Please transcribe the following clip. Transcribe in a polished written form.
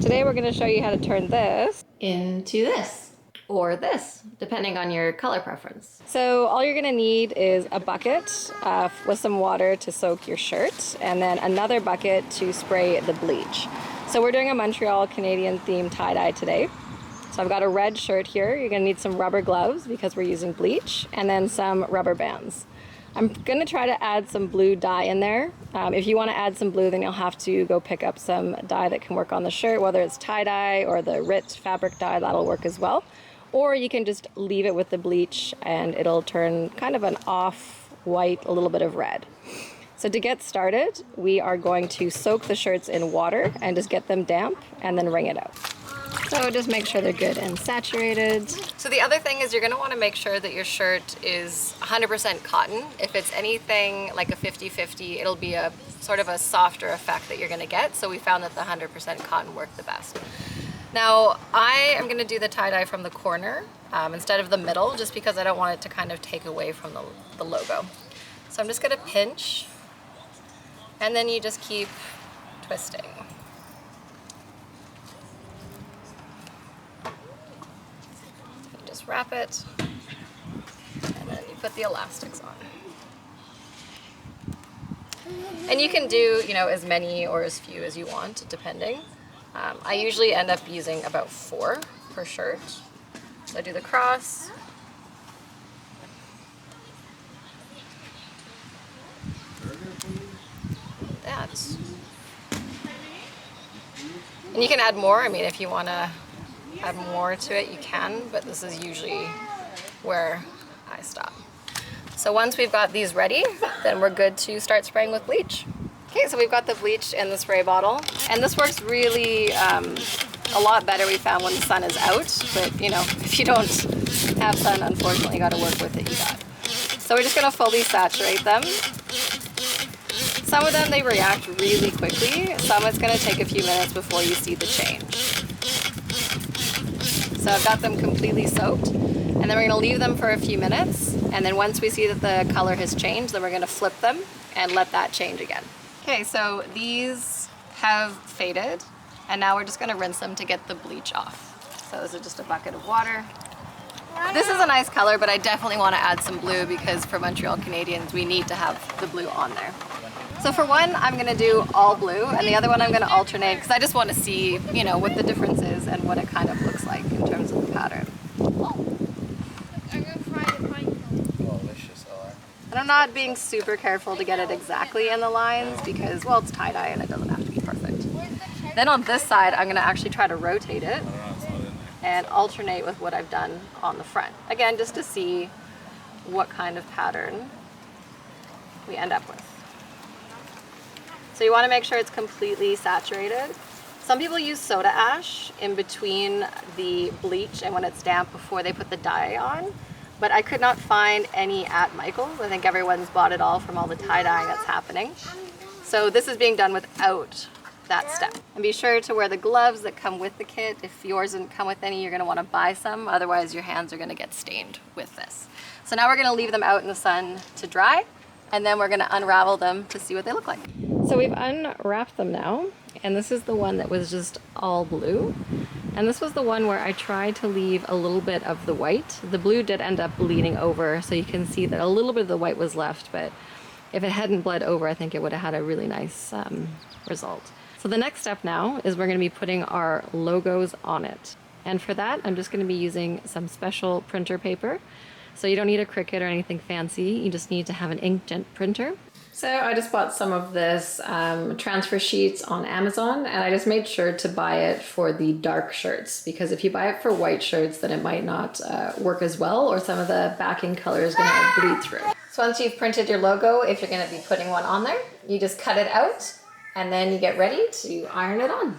Today we're going to show you how to turn this into this, or this, depending on your color preference. So all you're going to need is a bucket with some water to soak your shirt, and then another bucket to spray the bleach. So we're doing a Montreal Canadiens themed tie-dye today. So I've got a red shirt here. You're going to need some rubber gloves because we're using bleach, and then some rubber bands. I'm going to try to add some blue dye in there. If you want to add some blue, then you'll have to go pick up some dye that can work on the shirt, whether it's tie-dye or the RIT fabric dye, that'll work as well. Or you can just leave it with the bleach and it'll turn kind of an off-white, a little bit of red. So to get started, we are going to soak the shirts in water and just get them damp and then wring it out. So just make sure they're good and saturated. So the other thing is you're going to want to make sure that your shirt is 100% cotton. If it's anything like a 50-50, it'll be a sort of a softer effect that you're going to get. So we found that the 100% cotton worked the best. Now I am going to do the tie-dye from the corner instead of the middle, just because I don't want it to kind of take away from the logo. So I'm just going to pinch, and then you just keep twisting. Just wrap it, and then you put the elastics on. And you can do, you know, as many or as few as you want, depending. I usually end up using about 4 per shirt. So I do the cross. That. And you can add more. I mean, if you want to add more to it, you can, but this is usually where I stop. So once we've got these ready, then we're good to start spraying with bleach. Okay, so we've got the bleach in the spray bottle, and this works really a lot better, we found, when the sun is out, but you know, if you don't have sun, unfortunately, you got to work with it you got. So we're just going to fully saturate them. Some of them, they react really quickly. Some, it's going to take a few minutes before you see the change. So I've got them completely soaked, and then we're going to leave them for a few minutes, and then once we see that the color has changed, then we're going to flip them and let that change again. Okay, so these have faded, and now we're just going to rinse them to get the bleach off. So this is just a bucket of water. This is a nice color, but I definitely want to add some blue because for Montreal Canadiens, we need to have the blue on there. So for one, I'm going to do all blue, and the other one I'm going to alternate because I just want to see, you know, what the difference is and what it kind of looks like in terms of the pattern. And I'm not being super careful to get it exactly in the lines because, well, it's tie-dye and it doesn't have to be perfect. Then on this side, I'm going to actually try to rotate it and alternate with what I've done on the front. Again, just to see what kind of pattern we end up with. So you want to make sure it's completely saturated. Some people use soda ash in between the bleach and when it's damp before they put the dye on, but I could not find any at Michael's. I think everyone's bought it all from all the tie-dyeing that's happening. So this is being done without that step. And be sure to wear the gloves that come with the kit. If yours didn't come with any, you're going to want to buy some, otherwise your hands are going to get stained with this. So now we're going to leave them out in the sun to dry, and then we're going to unravel them to see what they look like. So we've unwrapped them now, and this is the one that was just all blue. And this was the one where I tried to leave a little bit of the white. The blue did end up bleeding over, so you can see that a little bit of the white was left, but if it hadn't bled over, I think it would have had a really nice result. So the next step now is we're going to be putting our logos on it. And for that, I'm just going to be using some special printer paper. So you don't need a Cricut or anything fancy, you just need to have an inkjet printer. So I just bought some of this transfer sheets on Amazon, and I just made sure to buy it for the dark shirts, because if you buy it for white shirts, then it might not work as well, or some of the backing color is going to bleed through. So once you've printed your logo, if you're going to be putting one on there, you just cut it out, and then you get ready to iron it on.